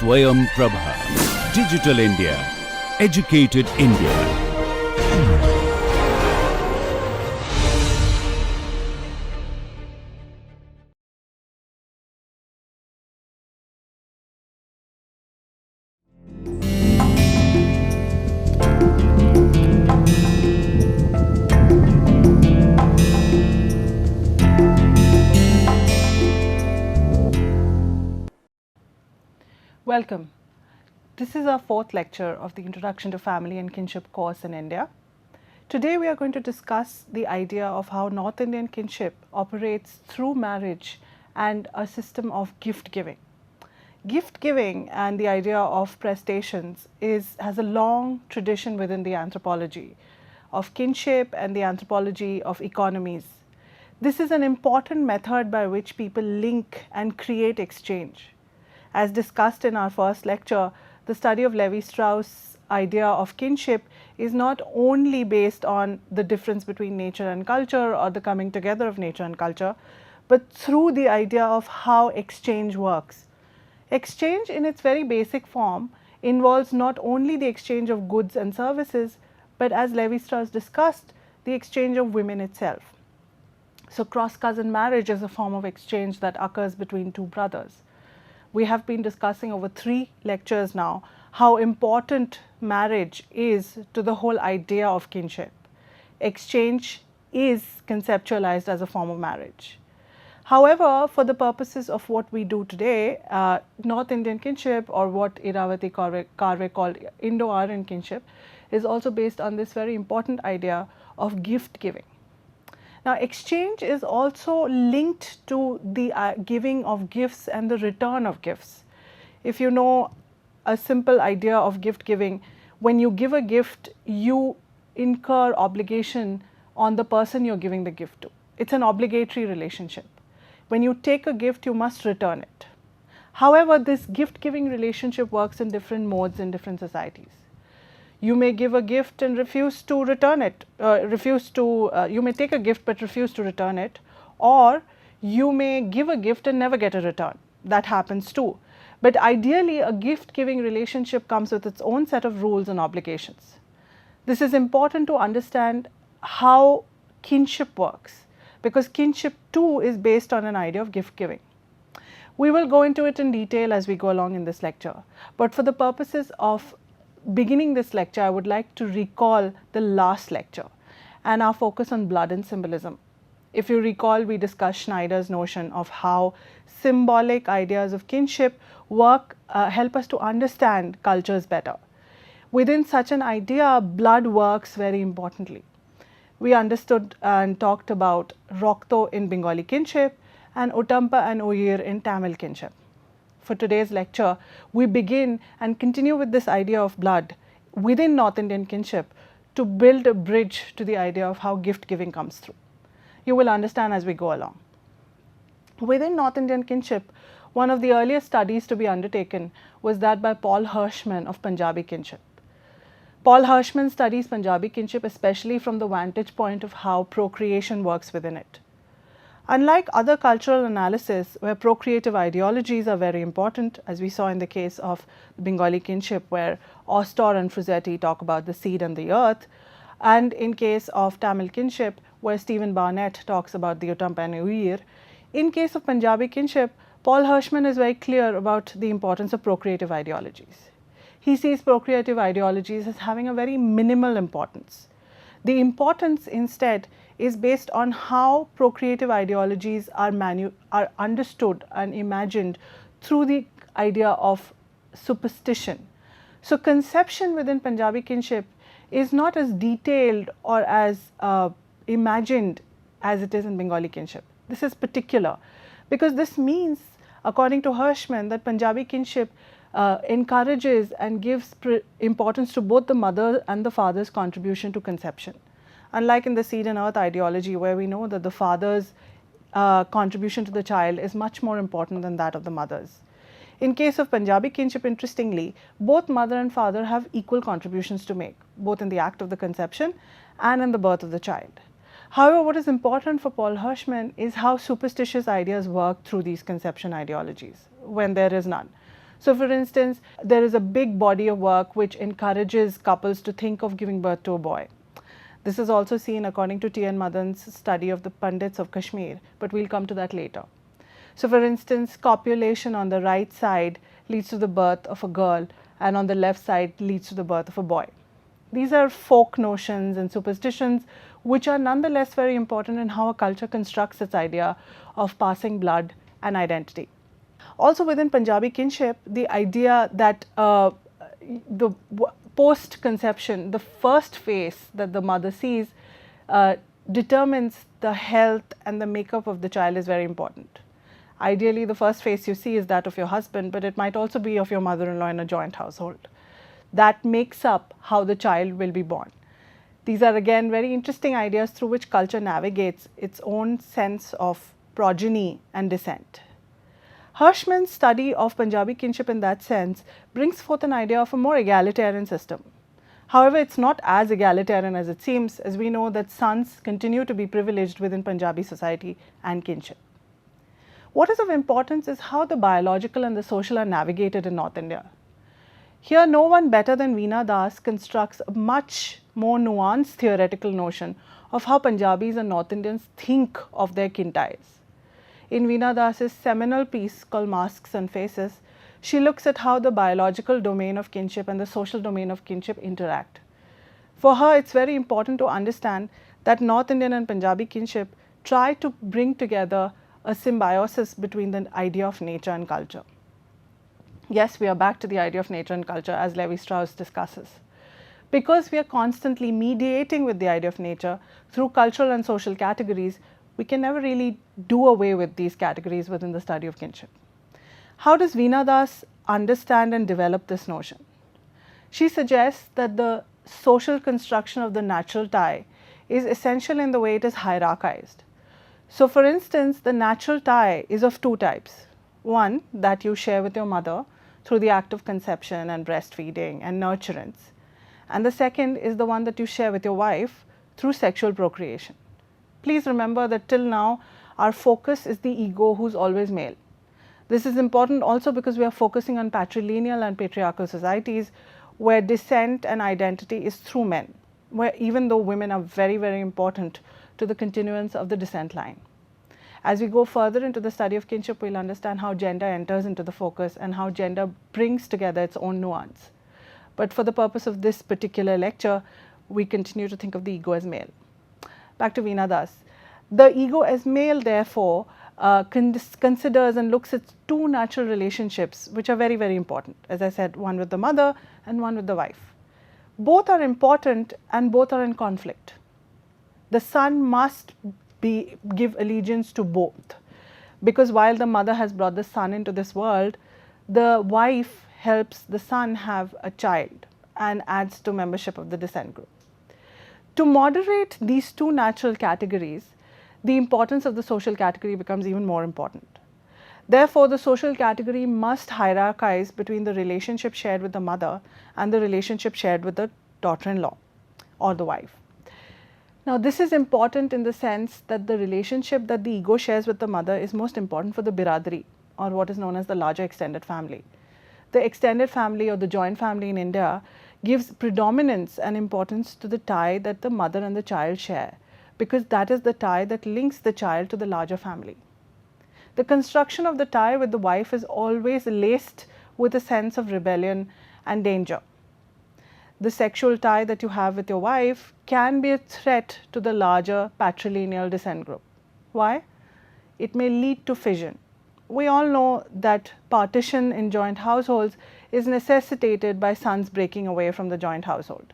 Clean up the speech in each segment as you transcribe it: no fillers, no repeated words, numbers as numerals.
Swayam Prabha. Digital India. Educated India. Welcome. This is our fourth lecture of the Introduction to Family and Kinship course in India. Today we are going to discuss the idea of how North Indian kinship operates through marriage and a system of gift giving. Gift giving and the idea of prestations has a long tradition within the anthropology of kinship and the anthropology of economies. This is an important method by which people link and create exchange. As discussed in our first lecture, the study of Levi-Strauss' idea of kinship is not only based on the difference between nature and culture or the coming together of nature and culture, but through the idea of how exchange works. Exchange in its very basic form involves not only the exchange of goods and services, but as Levi-Strauss discussed, the exchange of women itself. So cross-cousin marriage is a form of exchange that occurs between two brothers. We have been discussing over 3 lectures now how important marriage is to the whole idea of kinship. Exchange is conceptualized as a form of marriage. However, for the purposes of what we do today, North Indian kinship, or what Iravati Karve called Indo-Aryan kinship, is also based on this very important idea of gift giving. Now, exchange is also linked to the giving of gifts and the return of gifts. If you know a simple idea of gift giving, when you give a gift, you incur obligation on the person you're giving the gift to. It's an obligatory relationship. When you take a gift, you must return it. However, this gift giving relationship works in different modes in different societies. You may give a gift and refuse to return it, you may take a gift but refuse to return it, or you may give a gift and never get a return. That happens too. But ideally, a gift giving relationship comes with its own set of rules and obligations. This is important to understand how kinship works, because kinship too is based on an idea of gift giving. We will go into it in detail as we go along in this lecture, but for the purposes of beginning this lecture, I would like to recall the last lecture and our focus on blood and symbolism. If you recall, we discussed Schneider's notion of how symbolic ideas of kinship help us to understand cultures better. Within such an idea, blood works very importantly. We understood and talked about Rokto in Bengali kinship and Utampa and Uyir in Tamil kinship. For today's lecture, we begin and continue with this idea of blood within North Indian kinship to build a bridge to the idea of how gift giving comes through. You will understand as we go along. Within North Indian kinship, one of the earliest studies to be undertaken was that by Paul Hirschman of Punjabi kinship. Paul Hirschman studies Punjabi kinship especially from the vantage point of how procreation works within it. Unlike other cultural analysis where procreative ideologies are very important, as we saw in the case of Bengali kinship where Ostor and Frazzetti talk about the seed and the earth, and in case of Tamil kinship where Stephen Barnett talks about the Utampa and Uyir, in case of Punjabi kinship, Paul Hirschman is very clear about the importance of procreative ideologies. He sees procreative ideologies as having a very minimal importance. The importance instead is based on how procreative ideologies are understood and imagined through the idea of superstition. So conception within Punjabi kinship is not as detailed or as imagined as it is in Bengali kinship. This is particular because this means, according to Hirschman, that Punjabi kinship encourages and gives importance to both the mother and the father's contribution to conception. Unlike in the seed and earth ideology where we know that the father's contribution to the child is much more important than that of the mother's. In case of Punjabi kinship, interestingly, both mother and father have equal contributions to make, both in the act of the conception and in the birth of the child. However, what is important for Paul Hirschman is how superstitious ideas work through these conception ideologies when there is none. So for instance, there is a big body of work which encourages couples to think of giving birth to a boy. This is also seen according to T.N. Madan's study of the Pandits of Kashmir, but we'll come to that later. So for instance, copulation on the right side leads to the birth of a girl, and on the left side leads to the birth of a boy. These are folk notions and superstitions which are nonetheless very important in how a culture constructs its idea of passing blood and identity. Also within Punjabi kinship, the idea that the post-conception, the first face that the mother sees determines the health and the makeup of the child is very important. Ideally, the first face you see is that of your husband, but it might also be of your mother-in-law in a joint household. That makes up how the child will be born. These are again very interesting ideas through which culture navigates its own sense of progeny and descent. Hirschman's study of Punjabi kinship in that sense brings forth an idea of a more egalitarian system. However, it's not as egalitarian as it seems, as we know that sons continue to be privileged within Punjabi society and kinship. What is of importance is how the biological and the social are navigated in North India. Here, no one better than Veena Das constructs a much more nuanced theoretical notion of how Punjabis and North Indians think of their kin ties. In Veena Das's seminal piece called Masks and Faces, she looks at how the biological domain of kinship and the social domain of kinship interact. For her, it's very important to understand that North Indian and Punjabi kinship try to bring together a symbiosis between the idea of nature and culture. Yes, we are back to the idea of nature and culture as Levi-Strauss discusses. Because we are constantly mediating with the idea of nature through cultural and social categories, we can never really do away with these categories within the study of kinship. How does Veena Das understand and develop this notion? She suggests that the social construction of the natural tie is essential in the way it is hierarchized. So for instance, the natural tie is of two types. One that you share with your mother through the act of conception and breastfeeding and nurturance. And the second is the one that you share with your wife through sexual procreation. Please remember that till now our focus is the ego who's always male. This is important also because we are focusing on patrilineal and patriarchal societies where descent and identity is through men, where even though women are very, very important to the continuance of the descent line. As we go further into the study of kinship, we'll understand how gender enters into the focus and how gender brings together its own nuance. But for the purpose of this particular lecture, we continue to think of the ego as male. Back to Veena Das. The ego as male, therefore, considers and looks at two natural relationships which are very, very important. As I said, one with the mother and one with the wife. Both are important and both are in conflict. The son must give allegiance to both, because while the mother has brought the son into this world, the wife helps the son have a child and adds to membership of the descent group. To moderate these two natural categories, the importance of the social category becomes even more important. Therefore, the social category must hierarchize between the relationship shared with the mother and the relationship shared with the daughter-in-law or the wife. Now, this is important in the sense that the relationship that the ego shares with the mother is most important for the biradari, or what is known as the larger extended family. The extended family or the joint family in India gives predominance and importance to the tie that the mother and the child share, because that is the tie that links the child to the larger family. The construction of the tie with the wife is always laced with a sense of rebellion and danger. The sexual tie that you have with your wife can be a threat to the larger patrilineal descent group. Why? It may lead to fission. We all know that partition in joint households is necessitated by sons breaking away from the joint household.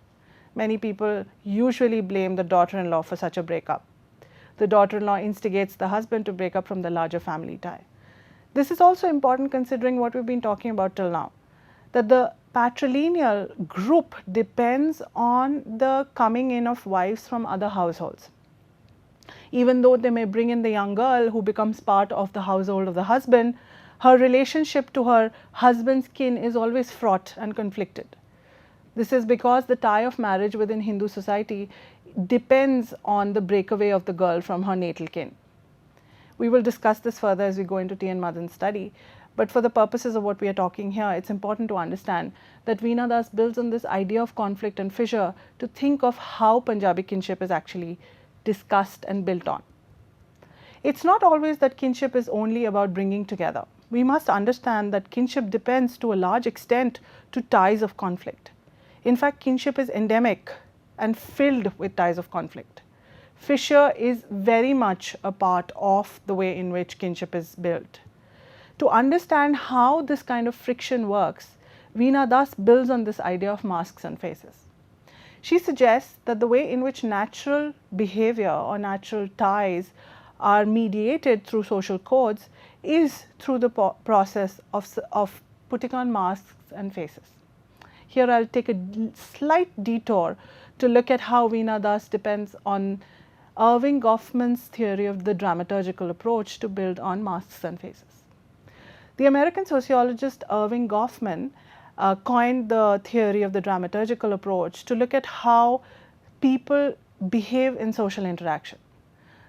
Many people usually blame the daughter-in-law for such a breakup. The daughter-in-law instigates the husband to break up from the larger family tie. This is also important considering what we've been talking about till now, that the patrilineal group depends on the coming in of wives from other households. Even though they may bring in the young girl who becomes part of the household of the husband, her relationship to her husband's kin is always fraught and conflicted. This is because the tie of marriage within Hindu society depends on the breakaway of the girl from her natal kin. We will discuss this further as we go into T.N. Madan's study, But for the purposes of what we are talking here, it's important to understand that Veena Das builds on this idea of conflict and fissure to think of how Punjabi kinship is actually discussed and built on. It's not always that kinship is only about bringing together. We must understand that kinship depends to a large extent to ties of conflict. In fact, kinship is endemic and filled with ties of conflict. Fissure is very much a part of the way in which kinship is built. To understand how this kind of friction works, Veena thus builds on this idea of masks and faces. She suggests that the way in which natural behavior or natural ties are mediated through social codes is through the process of putting on masks and faces. Here I'll take a slight detour to look at how Veena Das depends on Erving Goffman's theory of the dramaturgical approach to build on masks and faces. The American sociologist Erving Goffman coined the theory of the dramaturgical approach to look at how people behave in social interaction.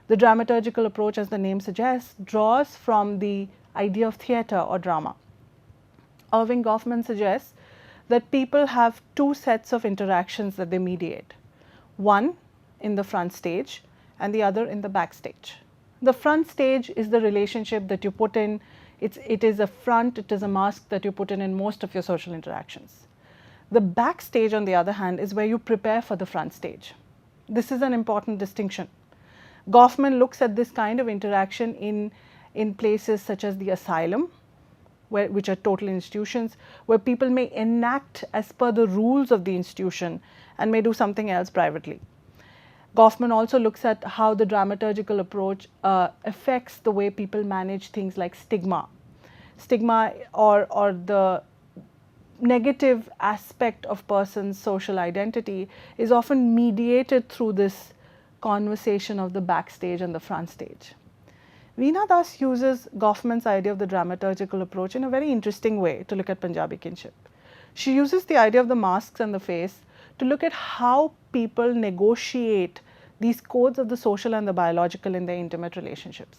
The dramaturgical approach, as the name suggests, draws from the idea of theatre or drama. Erving Goffman suggests that people have two sets of interactions that they mediate, one in the front stage and the other in the backstage. The front stage is the relationship that you put in. It is a front, it is a mask that you put in most of your social interactions. The backstage, on the other hand, is where you prepare for the front stage. This is an important distinction. Goffman looks at this kind of interaction in places such as the asylum, which are total institutions, where people may enact as per the rules of the institution and may do something else privately. Goffman also looks at how the dramaturgical approach affects the way people manage things like stigma. Stigma or the negative aspect of person's social identity is often mediated through this conversation of the backstage and the front stage. Veena thus uses Goffman's idea of the dramaturgical approach in a very interesting way to look at Punjabi kinship. She uses the idea of the masks and the face to look at how people negotiate these codes of the social and the biological in their intimate relationships.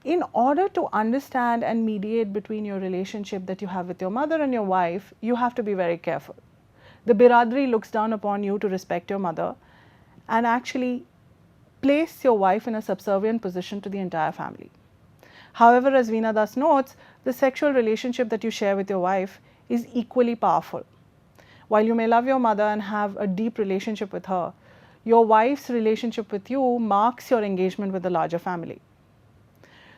In order to understand and mediate between your relationship that you have with your mother and your wife, you have to be very careful. The Biradri looks down upon you to respect your mother and actually place your wife in a subservient position to the entire family. However, as Veena Das notes, the sexual relationship that you share with your wife is equally powerful. While you may love your mother and have a deep relationship with her, your wife's relationship with you marks your engagement with the larger family.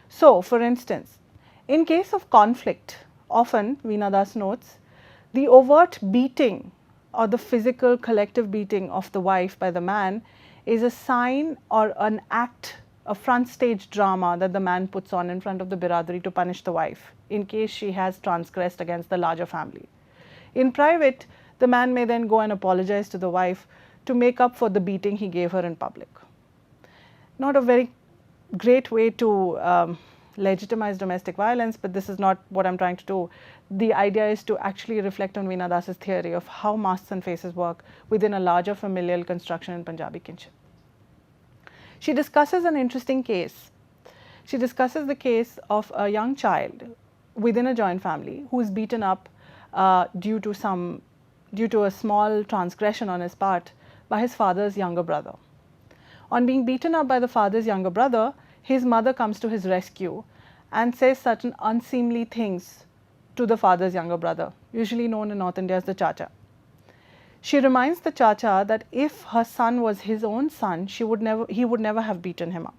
So, for instance, in case of conflict, often, Veena Das notes, the overt beating or the physical collective beating of the wife by the man is a sign or an act, a front stage drama that the man puts on in front of the Biradri to punish the wife in case she has transgressed against the larger family. In private, the man may then go and apologize to the wife to make up for the beating he gave her in public. Not a very great way to legitimize domestic violence, but this is not what I'm trying to do. The idea is to actually reflect on Veena Das's theory of how masks and faces work within a larger familial construction in Punjabi kinship. She discusses an interesting case. She discusses the case of a young child within a joint family who is beaten up due to a small transgression on his part by his father's younger brother. On being beaten up by the father's younger brother, his mother comes to his rescue and says certain unseemly things to the father's younger brother, usually known in North India as the Chacha. She reminds the Chacha that if her son was his own son, he would never have beaten him up.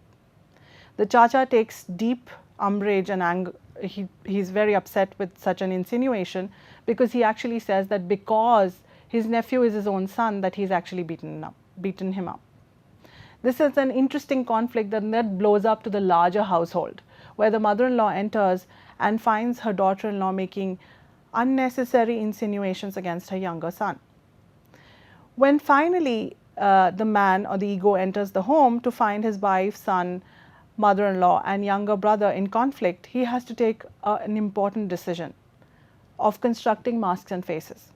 The Chacha takes deep umbrage and anger. He's very upset with such an insinuation because he actually says that because his nephew is his own son, that he's actually beaten him up. This is an interesting conflict that blows up to the larger household, where the mother-in-law enters and finds her daughter-in-law making unnecessary insinuations against her younger son. When finally the man or the ego enters the home to find his wife, son, mother-in-law and younger brother in conflict, he has to take an important decision of constructing masks and faces.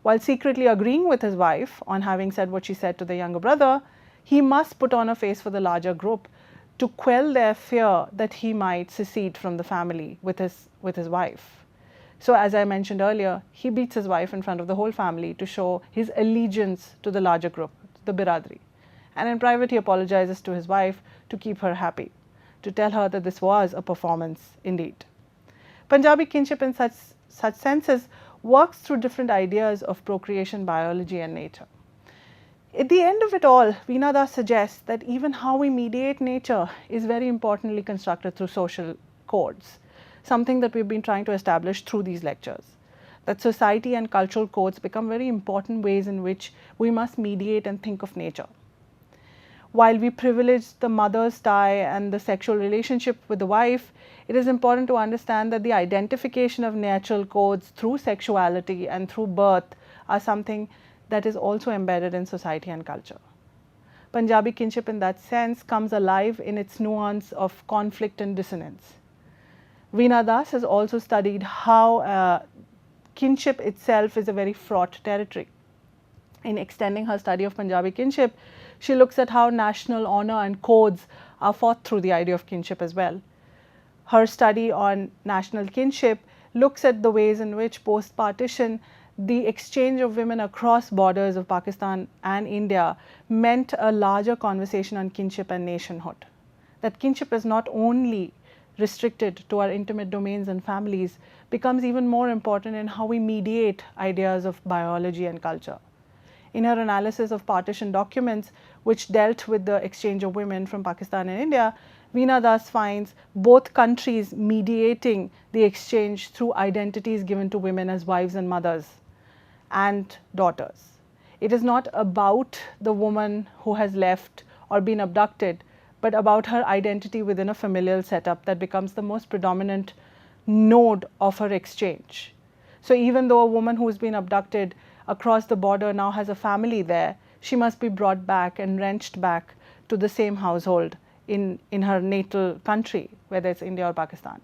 While secretly agreeing with his wife on having said what she said to the younger brother, he must put on a face for the larger group to quell their fear that he might secede from the family with his wife. So as I mentioned earlier, he beats his wife in front of the whole family to show his allegiance to the larger group, the biradri. And in private, he apologizes to his wife to keep her happy, to tell her that this was a performance indeed. Punjabi kinship in such senses works through different ideas of procreation, biology and nature. At the end of it all, Veena Das suggests that even how we mediate nature is very importantly constructed through social codes, something that we've been trying to establish through these lectures. That society and cultural codes become very important ways in which we must mediate and think of nature. While we privilege the mother's tie and the sexual relationship with the wife, it is important to understand that the identification of natural codes through sexuality and through birth are something that is also embedded in society and culture. Punjabi kinship in that sense comes alive in its nuance of conflict and dissonance. Veena Das has also studied how kinship itself is a very fraught territory. In extending her study of Punjabi kinship, she looks at how national honor and codes are fought through the idea of kinship as well. Her study on national kinship looks at the ways in which post-partition the exchange of women across borders of Pakistan and India meant a larger conversation on kinship and nationhood. That kinship is not only restricted to our intimate domains and families becomes even more important in how we mediate ideas of biology and culture. In her analysis of partition documents which dealt with the exchange of women from Pakistan and India, Veena Das finds both countries mediating the exchange through identities given to women as wives and mothers and daughters. It is not about the woman who has left or been abducted, but about her identity within a familial setup that becomes the most predominant node of her exchange. So even though a woman who has been abducted across the border now has a family there, she must be brought back and wrenched back to the same household in her natal country, whether it's India or Pakistan.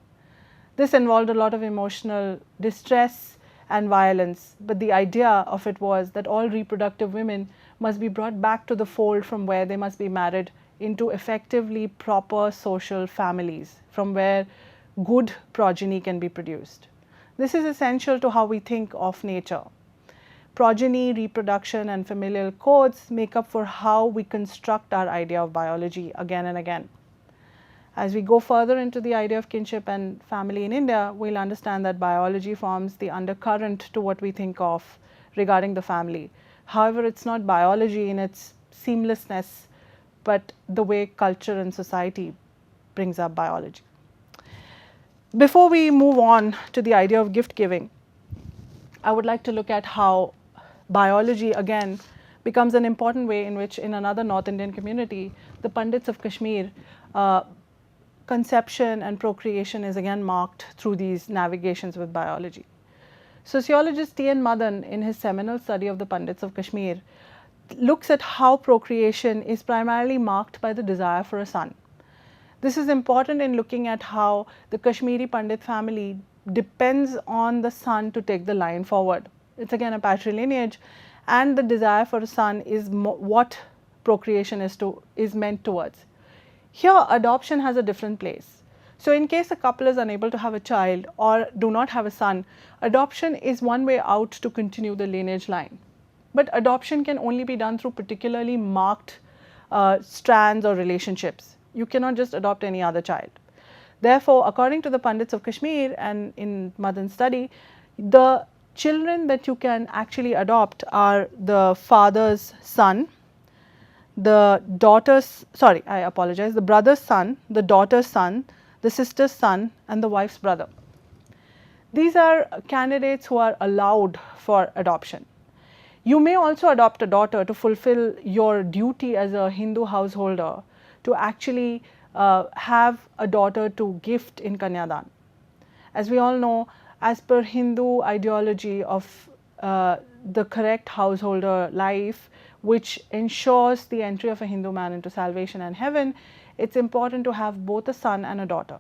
This involved a lot of emotional distress and violence, but the idea of it was that all reproductive women must be brought back to the fold from where they must be married into effectively proper social families, from where good progeny can be produced. This is essential to how we think of nature. Progeny, reproduction and familial codes make up for how we construct our idea of biology again and again. As we go further into the idea of kinship and family in India, we'll understand that biology forms the undercurrent to what we think of regarding the family. However, it's not biology in its seamlessness, but the way culture and society brings up biology. Before we move on to the idea of gift giving, I would like to look at how biology again becomes an important way in which in another North Indian community, the Pandits of Kashmir, conception and procreation is again marked through these navigations with biology. Sociologist T. N. Madan, in his seminal study of the Pandits of Kashmir, looks at how procreation is primarily marked by the desire for a son. This is important in looking at how the Kashmiri Pandit family depends on the son to take the line forward. It's again a patrilineage, and the desire for a son is what procreation is meant towards. Here, adoption has a different place. So in case a couple is unable to have a child or do not have a son, adoption is one way out to continue the lineage line. But adoption can only be done through particularly marked strands or relationships. You cannot just adopt any other child. Therefore, according to the Pandits of Kashmir and in Madan's study, the children that you can actually adopt are the father's son, the daughter's, the brother's son, the daughter's son, the sister's son and the wife's brother. These are candidates who are allowed for adoption. You may also adopt a daughter to fulfill your duty as a Hindu householder to actually have a daughter to gift in Kanyadan. As we all know, as per Hindu ideology of the correct householder life, which ensures the entry of a Hindu man into salvation and heaven, it's important to have both a son and a daughter.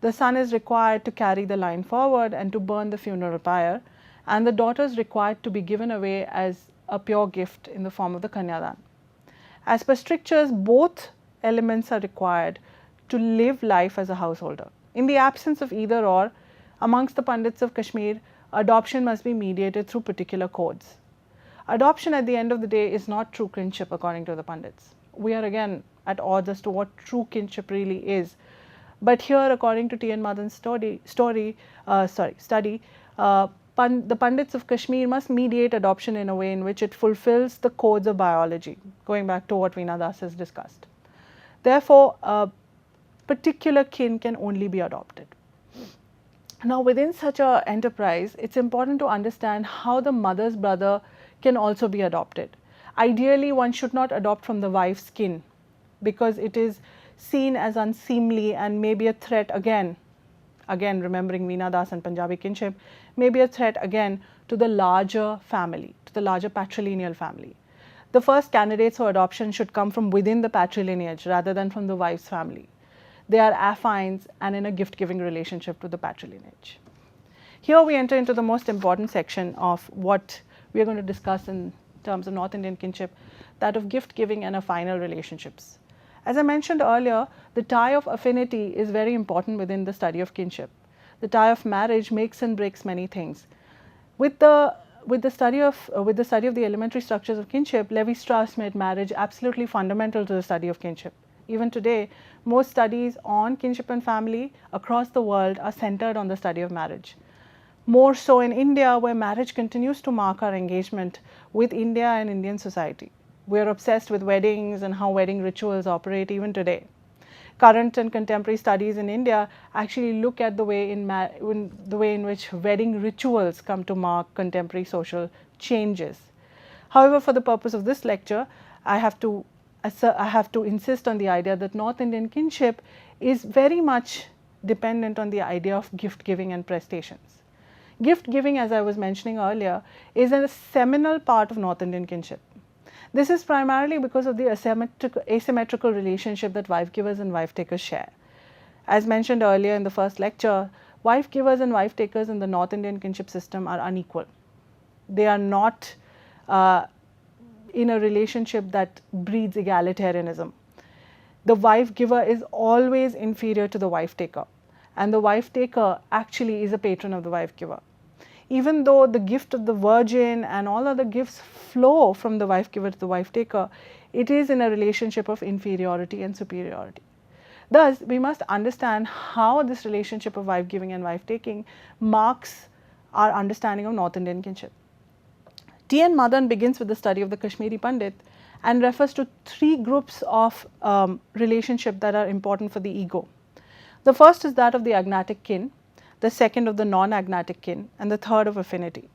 The son is required to carry the line forward and to burn the funeral pyre, and the daughter is required to be given away as a pure gift in the form of the Kanyadan. As per strictures, both elements are required to live life as a householder. In the absence of either or, amongst the Pandits of Kashmir, adoption must be mediated through particular codes. Adoption at the end of the day is not true kinship according to the Pandits. We are again at odds as to what true kinship really is. But here, according to T. N. Madan's study, the Pandits of Kashmir must mediate adoption in a way in which it fulfills the codes of biology, going back to what Veena Das has discussed. Therefore, a particular kin can only be adopted. Now, within such an enterprise, it's important to understand how the mother's brother can also be adopted. Ideally, one should not adopt from the wife's kin because it is seen as unseemly and may be a threat again remembering Veena Das and Punjabi kinship, may be a threat again to the larger family, to the larger patrilineal family. The first candidates for adoption should come from within the patrilineage rather than from the wife's family. They are affines and in a gift-giving relationship to the patrilineage. Here we enter into the most important section of what we are going to discuss in terms of North Indian kinship, that of gift-giving and affinal relationships. As I mentioned earlier, the tie of affinity is very important within the study of kinship. The tie of marriage makes and breaks many things. With the study of the elementary structures of kinship, Levi-Strauss made marriage absolutely fundamental to the study of kinship. Even today, most studies on kinship and family across the world are centered on the study of marriage. More so in India, where marriage continues to mark our engagement with India and Indian society. We are obsessed with weddings and how wedding rituals operate even today. Current and contemporary studies in India actually look at the way in which wedding rituals come to mark contemporary social changes. However, for the purpose of this lecture, I have to insist on the idea that North Indian kinship is very much dependent on the idea of gift giving and prestations. Gift giving, as I was mentioning earlier, is a seminal part of North Indian kinship. This is primarily because of the asymmetrical relationship that wife givers and wife takers share. As mentioned earlier in the first lecture, wife givers and wife takers in the North Indian kinship system are unequal. They are not in a relationship that breeds egalitarianism. The wife giver is always inferior to the wife taker, and the wife taker actually is a patron of the wife giver. Even though the gift of the virgin and all other gifts flow from the wife giver to the wife taker, it is in a relationship of inferiority and superiority. Thus, we must understand how this relationship of wife giving and wife taking marks our understanding of North Indian kinship. T. N. Madan begins with the study of the Kashmiri Pandit and refers to three groups of relationship that are important for the ego. The first is that of the agnatic kin, the second of the non-agnatic kin, and the third of affinity.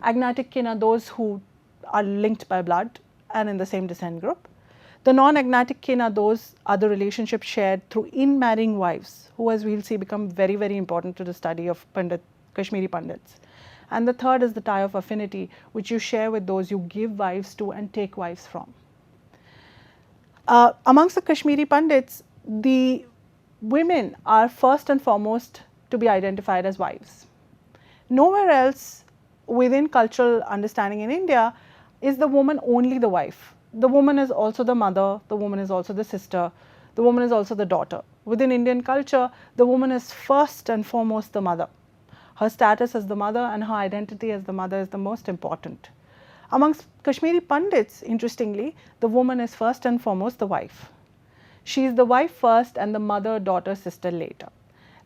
Agnatic kin are those who are linked by blood and in the same descent group. The non-agnatic kin are the relationships shared through in-marrying wives, who, as we will see, become very, very important to the study of Kashmiri Pandits. And the third is the tie of affinity, which you share with those you give wives to and take wives from. Amongst the Kashmiri Pandits, the women are first and foremost to be identified as wives. Nowhere else within cultural understanding in India is the woman only the wife. The woman is also the mother, the woman is also the sister, the woman is also the daughter. Within Indian culture, the woman is first and foremost the mother. Her status as the mother and her identity as the mother is the most important. Amongst Kashmiri Pandits, interestingly, the woman is first and foremost the wife. She is the wife first and the mother, daughter, sister later.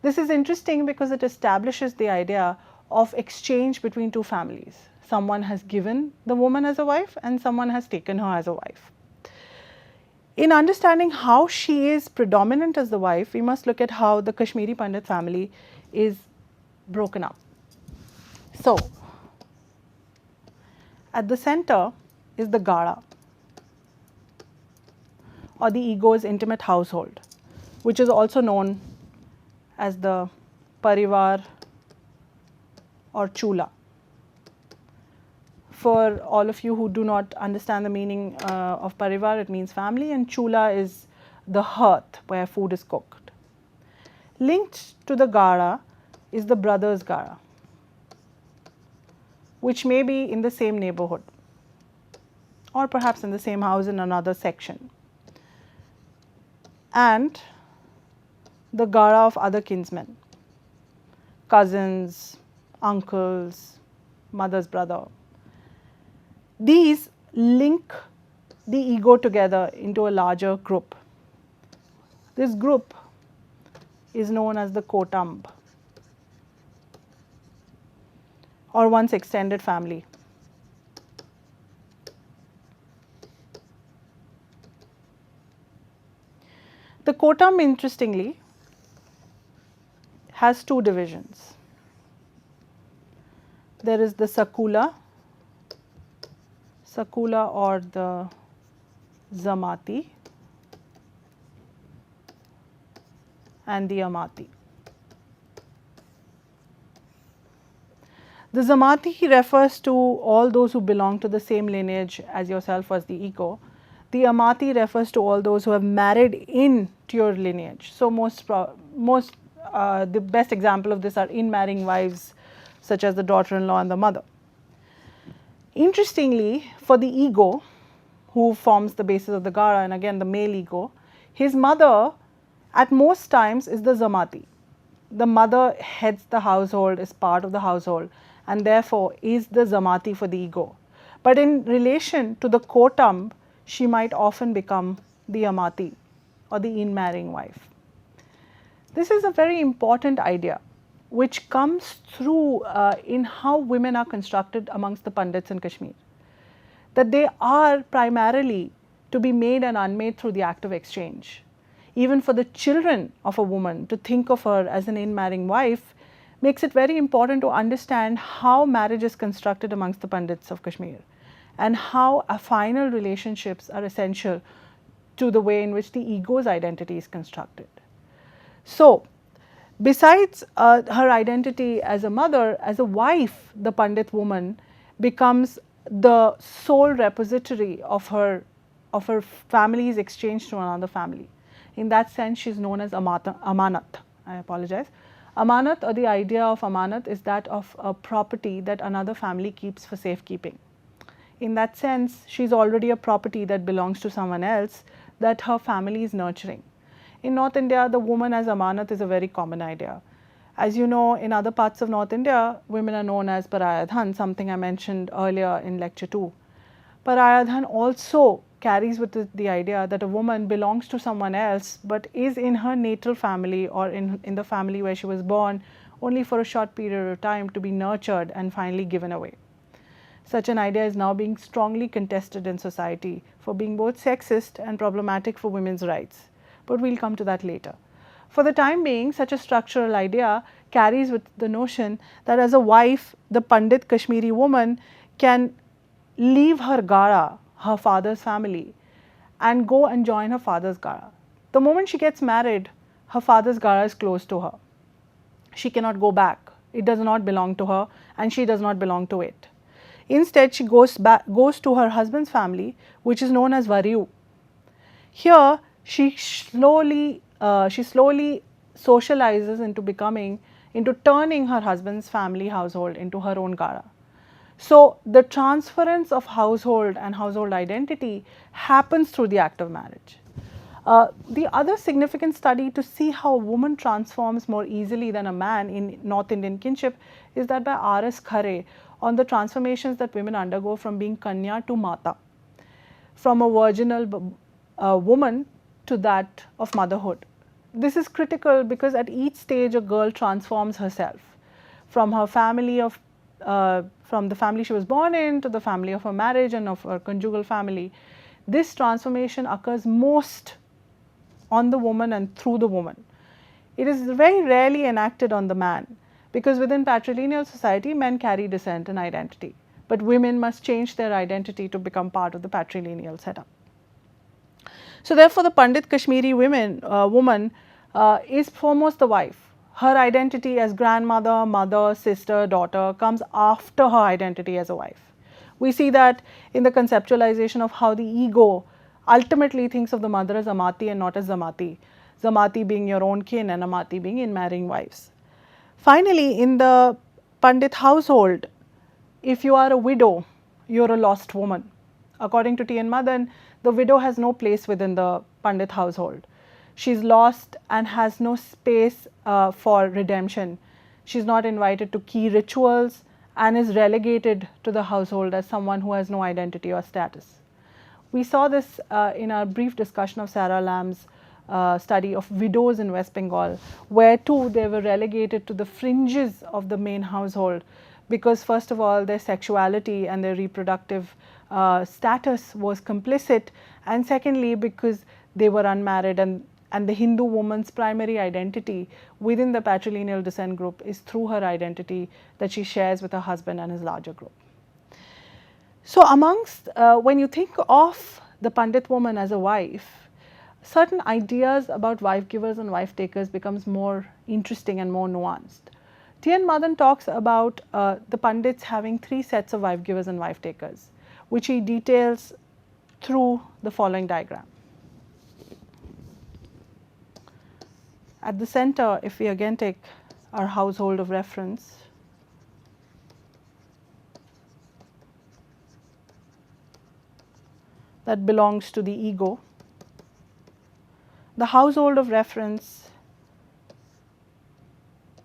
This is interesting because it establishes the idea of exchange between two families. Someone has given the woman as a wife and someone has taken her as a wife. In understanding how she is predominant as the wife, we must look at how the Kashmiri Pandit family is broken up. So, at the center is the Gada, or the ego's intimate household, which is also known as the Parivar or Chula. For all of you who do not understand the meaning of Parivar, it means family, and Chula is the hearth where food is cooked. Linked to the Gada is the brother's Gada, which may be in the same neighborhood or perhaps in the same house in another section. And the gara of other kinsmen, cousins, uncles, mother's brother. These link the ego together into a larger group. This group is known as the kotamb, or one's extended family. The kotamb, interestingly, has two divisions. There is the sakula or the zamati, and the amati. The zamati refers to all those who belong to the same lineage as yourself as the ego. The amati refers to all those who have married into your lineage. So the best example of this are in-marrying wives, such as the daughter-in-law and the mother. Interestingly, for the ego, who forms the basis of the gara, and again the male ego, his mother at most times is the zamati. The mother heads the household, is part of the household, and therefore is the zamati for the ego. But in relation to the kotamb, she might often become the amati, or the in-marrying wife. This is a very important idea which comes through in how women are constructed amongst the Pandits in Kashmir, that they are primarily to be made and unmade through the act of exchange. Even for the children of a woman, to think of her as an in-marrying wife makes it very important to understand how marriage is constructed amongst the Pandits of Kashmir, and how affinal relationships are essential to the way in which the ego's identity is constructed. So, besides her identity as a mother, as a wife, the Pandit woman becomes the sole repository of her family's exchange to another family. In that sense, she is known as amanat. I apologize. Amanat, or the idea of amanat, is that of a property that another family keeps for safekeeping. In that sense, she is already a property that belongs to someone else that her family is nurturing. In North India, the woman as amanat is a very common idea. As you know, in other parts of North India, women are known as paraya dhan, something I mentioned earlier in lecture 2. Paraya dhan also carries with it the idea that a woman belongs to someone else but is in her natal family, or in the family where she was born, only for a short period of time to be nurtured and finally given away. Such an idea is now being strongly contested in society for being both sexist and problematic for women's rights. But we'll come to that later. For the time being, such a structural idea carries with the notion that as a wife, the Pandit Kashmiri woman can leave her gara, her father's family, and go and join her father's gara. The moment she gets married, her father's gara is closed to her. She cannot go back. It does not belong to her, and she does not belong to it. Instead, she goes to her husband's family, which is known as Varyu. Here, she slowly socializes into turning her husband's family household into her own gara. So, the transference of household and household identity happens through the act of marriage. The other significant study to see how a woman transforms more easily than a man in North Indian kinship is that by R.S. Khare on the transformations that women undergo from being Kanya to Mata, from a virginal woman to that of motherhood. This is critical because at each stage a girl transforms herself from her family from the family she was born in to the family of her marriage and of her conjugal family. This transformation occurs most on the woman and through the woman. It is very rarely enacted on the man, because within patrilineal society men carry descent and identity, but women must change their identity to become part of the patrilineal setup. So therefore, the Pandit Kashmiri woman is foremost the wife. Her identity as grandmother, mother, sister, daughter comes after her identity as a wife. We see that in the conceptualization of how the ego ultimately thinks of the mother as amati and not as zamati. Zamati being your own kin and amati being in marrying wives. Finally, in the Pandit household, if you are a widow, you are a lost woman. According to T. N. Madan, the widow has no place within the Pandit household. She's lost and has no space for redemption. She's not invited to key rituals and is relegated to the household as someone who has no identity or status. We saw this in our brief discussion of Sarah Lamb's study of widows in West Bengal, where too they were relegated to the fringes of the main household because first of all their sexuality and their reproductive status was complicit, and secondly because they were unmarried, and the Hindu woman's primary identity within the patrilineal descent group is through her identity that she shares with her husband and his larger group. So amongst, when you think of the Pandit woman as a wife, certain ideas about wife givers and wife takers becomes more interesting and more nuanced. T.N. Madan talks about the Pandits having 3 sets of wife givers and wife takers, which he details through the following diagram. At the center, if we again take our household of reference, that belongs to the ego. The household of reference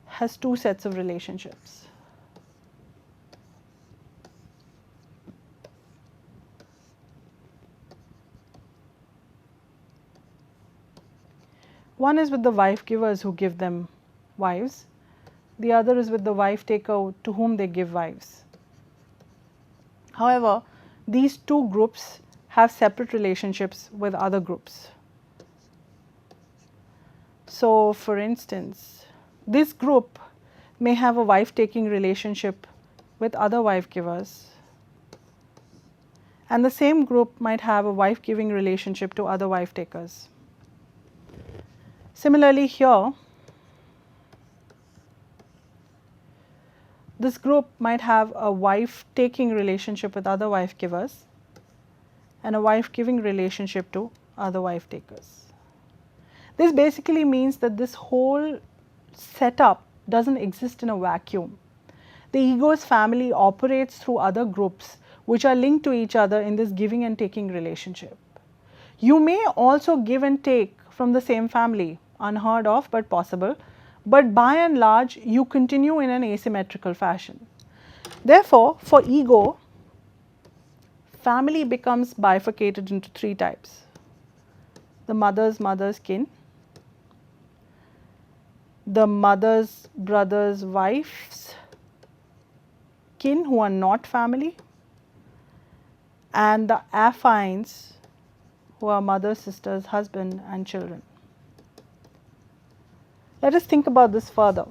has 2 sets of relationships. One is with the wife givers who give them wives, the other is with the wife taker to whom they give wives. However, these 2 groups have separate relationships with other groups. So, for instance, this group may have a wife taking relationship with other wife givers, and the same group might have a wife giving relationship to other wife takers. Similarly here, this group might have a wife taking relationship with other wife givers and a wife giving relationship to other wife takers. This basically means that this whole setup doesn't exist in a vacuum. The ego's family operates through other groups which are linked to each other in this giving and taking relationship. You may also give and take from the same family, unheard of but possible, but by and large you continue in an asymmetrical fashion. Therefore, for ego, family becomes bifurcated into 3 types: the mother's kin, the mother's brother's wife's kin who are not family, and the affines who are mother, sister's husband and children. Let us think about this further.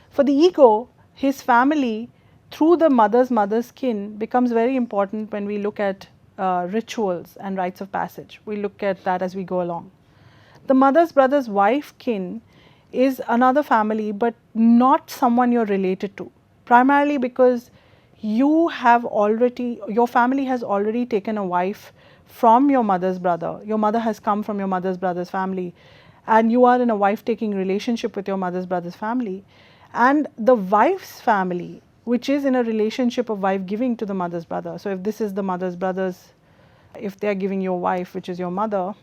For the ego, his family through the mother's kin becomes very important when we look at rituals and rites of passage. We look at that as we go along. The mother's brother's wife kin is another family, but not someone you're related to, primarily because your family has already taken a wife from your mother's brother. Your mother has come from your mother's brother's family, and you are in a wife taking relationship with your mother's brother's family, and the wife's family, which is in a relationship of wife giving to the mother's brother. So if this is the mother's brother's, if they are giving your wife, which is your mother,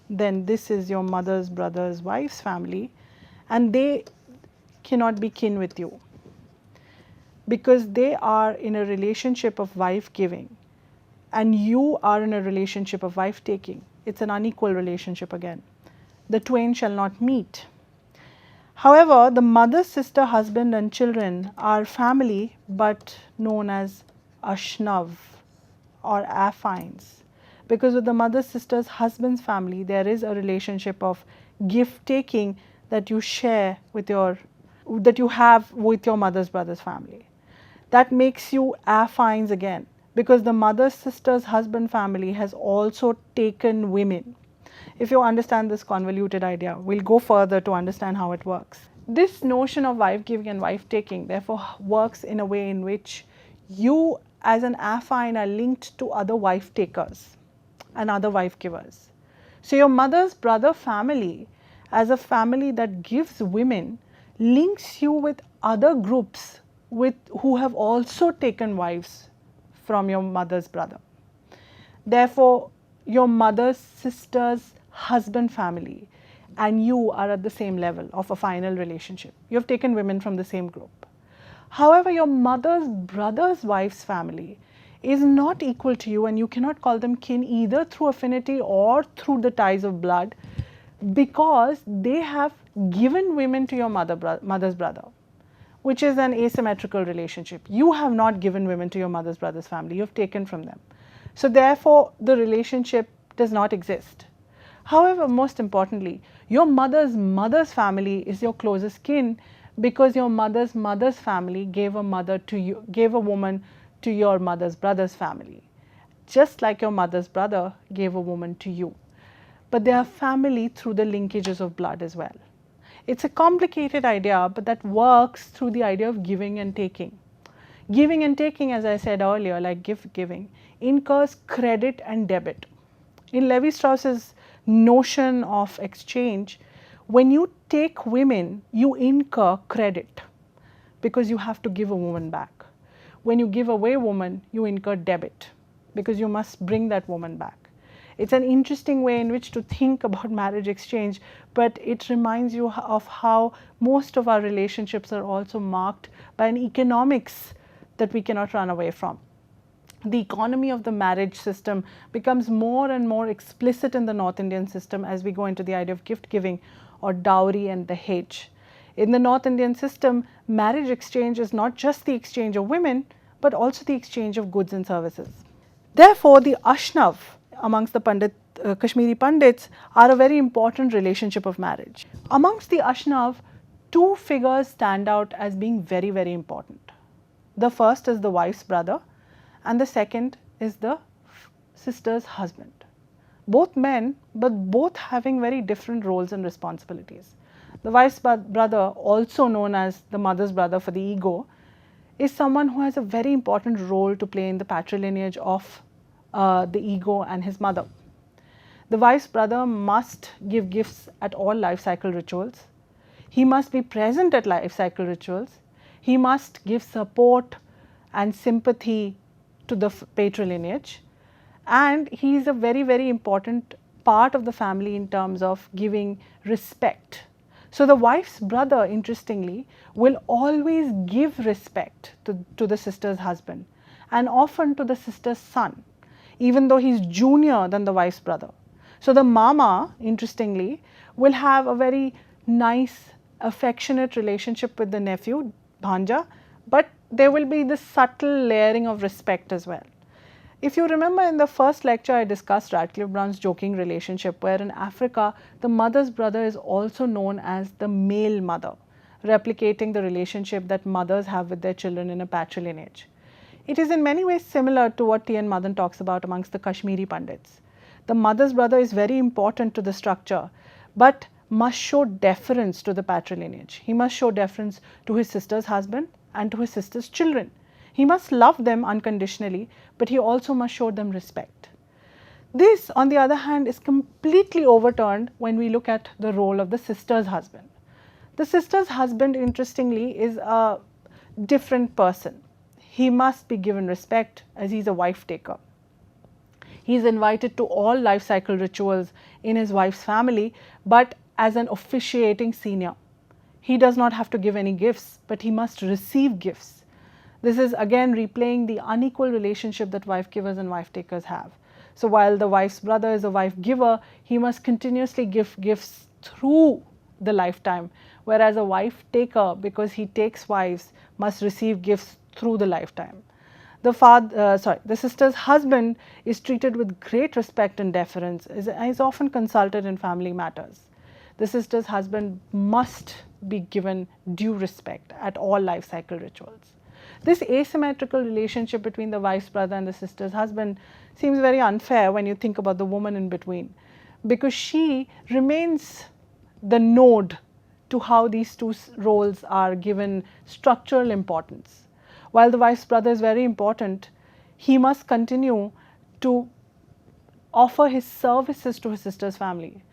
then this is your mother's brother's wife's family, and they cannot be kin with you because they are in a relationship of wife giving and you are in a relationship of wife taking. It's an unequal relationship again. The twain shall not meet. However, the mother, sister, husband and children are family but known as ashnav or affines, because with the mother, sister's, husband's family there is a relationship of gift taking that you share with that you have with your mother's brother's family. That makes you affines again, because the mother, sister's, husband family has also taken women. If you understand this convoluted idea, we'll go further to understand how it works. This notion of wife giving and wife taking therefore works in a way in which you as an affine are linked to other wife takers and other wife givers. So your mother's brother family as a family that gives women links you with other groups who have also taken wives from your mother's brother. Therefore, your mother's sister's husband family and you are at the same level of a final relationship. You have taken women from the same group. However, your mother's brother's wife's family is not equal to you, and you cannot call them kin either through affinity or through the ties of blood, because they have given women to your mother's brother, which is an asymmetrical relationship. You have not given women to your mother's brother's family, you have taken from them. So therefore, the relationship does not exist. However, most importantly, your mother's family is your closest kin, because your mother's family gave a woman to your mother's brother's family, just like your mother's brother gave a woman to you. But they are family through the linkages of blood as well. It's a complicated idea, but that works through the idea of giving and taking. Giving and taking, as I said earlier, like gift giving, incurs credit and debit. In Levi-Strauss's notion of exchange, when you take women, you incur credit because you have to give a woman back. When you give away a woman, you incur debit because you must bring that woman back. It's an interesting way in which to think about marriage exchange, but it reminds you of how most of our relationships are also marked by an economics that we cannot run away from. The economy of the marriage system becomes more and more explicit in the North Indian system as we go into the idea of gift giving or dowry and dahej. In the North Indian system, marriage exchange is not just the exchange of women, but also the exchange of goods and services. Therefore, the Ashnav amongst the Kashmiri Pandits are a very important relationship of marriage. Amongst the Ashnav, two figures stand out as being very, very important. The first is the wife's brother, and the second is the sister's husband. Both men, but both having very different roles and responsibilities. The wife's brother, also known as the mother's brother for the ego, is someone who has a very important role to play in the patrilineage of the ego and his mother. The wife's brother must give gifts at all life cycle rituals. He must be present at life cycle rituals. He must give support and sympathy to the patrilineage, and he is a very, very important part of the family in terms of giving respect. So the wife's brother, interestingly, will always give respect to the sister's husband, and often to the sister's son, even though he is junior than the wife's brother. So the mama, interestingly, will have a very nice, affectionate relationship with the nephew, bhanja, but there will be this subtle layering of respect as well. If you remember, in the first lecture I discussed Radcliffe Brown's joking relationship, where in Africa the mother's brother is also known as the male mother, replicating the relationship that mothers have with their children in a patrilineage. It is in many ways similar to what T.N. Madan talks about amongst the Kashmiri Pandits. The mother's brother is very important to the structure, but must show deference to the patrilineage. He must show deference to his sister's husband and to his sister's children. He must love them unconditionally, but he also must show them respect. This, on the other hand, is completely overturned when we look at the role of the sister's husband. The sister's husband, interestingly, is a different person. He must be given respect as he is a wife taker. He is invited to all life cycle rituals in his wife's family, but as an officiating senior. He does not have to give any gifts, but he must receive gifts. This is again replaying the unequal relationship that wife givers and wife takers have. So while the wife's brother is a wife giver, he must continuously give gifts through the lifetime, whereas a wife taker, because he takes wives, must receive gifts through the lifetime. The sister's husband is treated with great respect and deference, is often consulted in family matters. The sister's husband must be given due respect at all life cycle rituals. This asymmetrical relationship between the wife's brother and the sister's husband seems very unfair when you think about the woman in between, because she remains the node to how these two roles are given structural importance. While the wife's brother is very important, he must continue to offer his services to his sister's family.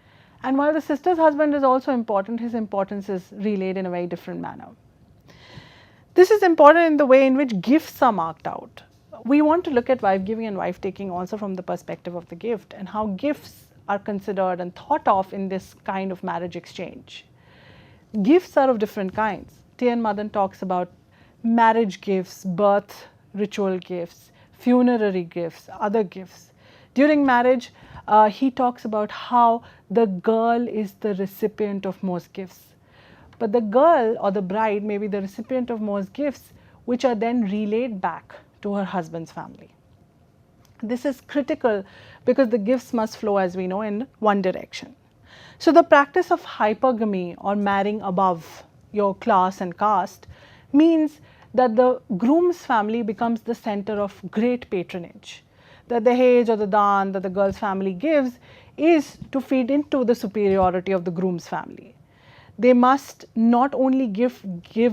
And while the sister's husband is also important, his importance is relayed in a very different manner. This is important in the way in which gifts are marked out. We want to look at wife giving and wife taking also from the perspective of the gift, and how gifts are considered and thought of in this kind of marriage exchange. Gifts are of different kinds. T.N. Madan talks about marriage gifts, birth ritual gifts, funerary gifts, other gifts. During marriage, he talks about how the girl is the recipient of most gifts. But the girl or the bride may be the recipient of most gifts, which are then relayed back to her husband's family. This is critical because the gifts must flow, as we know, in one direction. So the practice of hypergamy or marrying above your class and caste means that the groom's family becomes the center of great patronage. The dahej or the daan that the girl's family gives is to feed into the superiority of the groom's family. They must not only give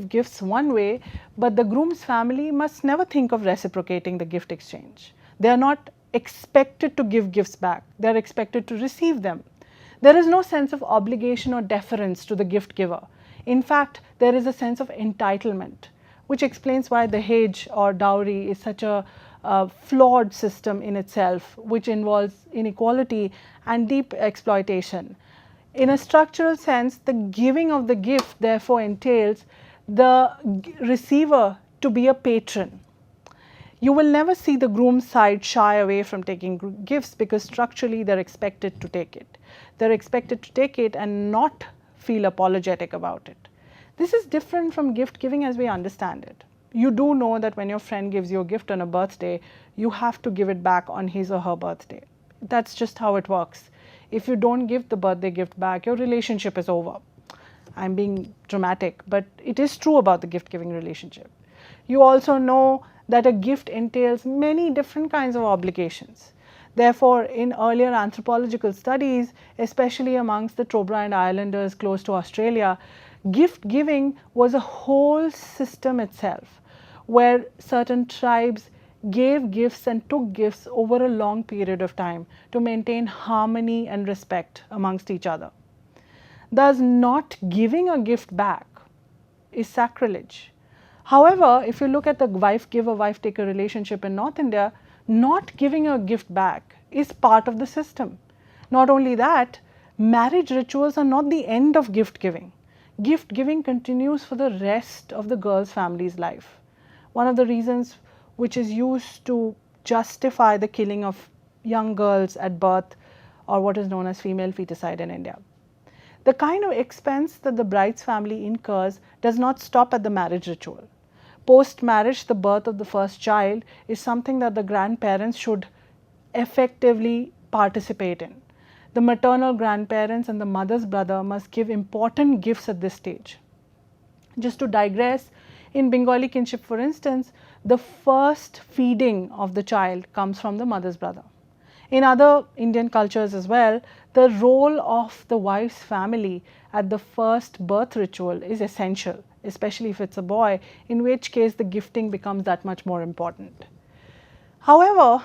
gifts one way, but the groom's family must never think of reciprocating the gift exchange. They are not expected to give gifts back, they are expected to receive them. There is no sense of obligation or deference to the gift giver. In fact, there is a sense of entitlement, which explains why dahej or dowry is such a flawed system in itself, which involves inequality and deep exploitation. In a structural sense, the giving of the gift therefore entails the receiver to be a patron. You will never see the groom's side shy away from taking gifts because structurally they are expected to take it. They are expected to take it and not feel apologetic about it. This is different from gift giving as we understand it. You do know that when your friend gives you a gift on a birthday, you have to give it back on his or her birthday. That's just how it works. If you don't give the birthday gift back, your relationship is over. I'm being dramatic, but it is true about the gift giving relationship. You also know that a gift entails many different kinds of obligations. Therefore, in earlier anthropological studies, especially amongst the Trobriand Islanders close to Australia, gift giving was a whole system itself, where certain tribes gave gifts and took gifts over a long period of time to maintain harmony and respect amongst each other. Thus, not giving a gift back is sacrilege. However, if you look at the wife giver, wife taker relationship in North India, not giving a gift back is part of the system. Not only that, marriage rituals are not the end of gift giving. Gift giving continues for the rest of the girl's family's life. One of the reasons which is used to justify the killing of young girls at birth, or what is known as female feticide in India. The kind of expense that the bride's family incurs does not stop at the marriage ritual. Post-marriage, the birth of the first child is something that the grandparents should effectively participate in. The maternal grandparents and the mother's brother must give important gifts at this stage. Just to digress, in Bengali kinship, for instance, the first feeding of the child comes from the mother's brother. In other Indian cultures as well, the role of the wife's family at the first birth ritual is essential, especially if it's a boy, in which case the gifting becomes that much more important. However,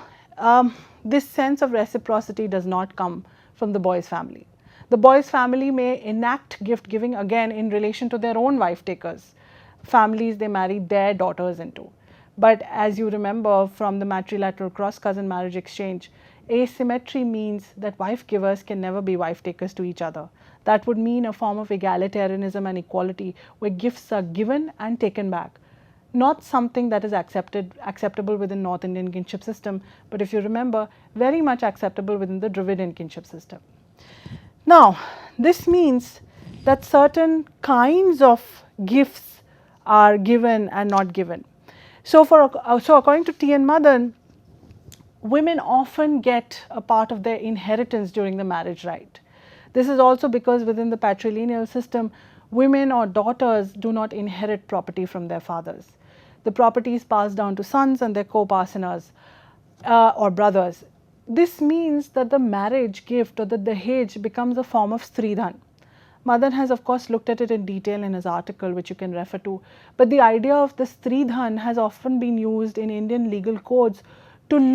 this sense of reciprocity does not come from the boy's family. The boy's family may enact gift giving again in relation to their own wife takers, families they marry their daughters into. But as you remember from the matrilateral cross cousin marriage exchange, asymmetry means that wife givers can never be wife takers to each other. That would mean a form of egalitarianism and equality where gifts are given and taken back. Not something that is acceptable within North Indian kinship system, but if you remember, very much acceptable within the Dravidian kinship system. Now, this means that certain kinds of gifts are given and not given. So according to T.N. Madan, women often get a part of their inheritance during the marriage rite. This is also because within the patrilineal system, women or daughters do not inherit property from their fathers. The property is passed down to sons and their co-parceners or brothers. This means that the marriage gift or the dahej becomes a form of stridhan. Madan has of course looked at it in detail in his article, which you can refer to, but the idea of the stridhan has often been used in Indian legal codes to look